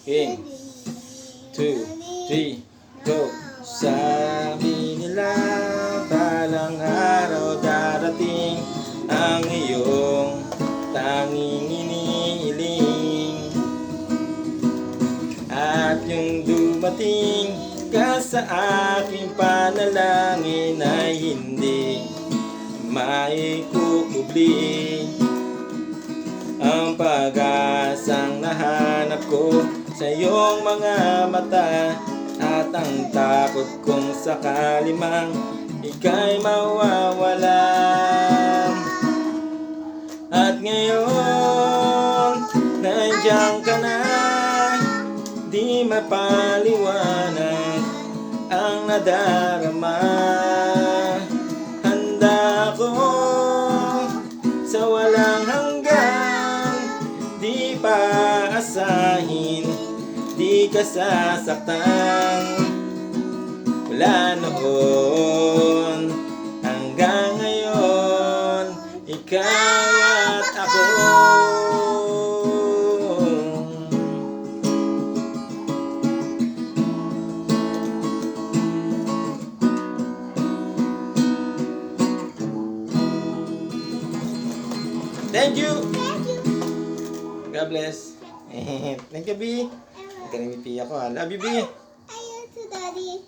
Game. 2, 3, go. Sabi nila, balang araw darating ang iyong tanging inihiling. At yung dumating ka sa aking panalangin ay hindi maikukubli. Ang pag-asang nahanap ko sa iyong mga mata, at ang takot kong sakali mang ika'y mawawala. At ngayon, nandiyan ka na, di mapaliwanag ang nadarama. Handa ko sa walang hanggan, di paasahin, di ka sasaktan. Mula noon hanggang ngayon, ikaw at ako. Thank you! God bless. Thank you, B. Galing B ako. Love you, B. Ayaw to daddy.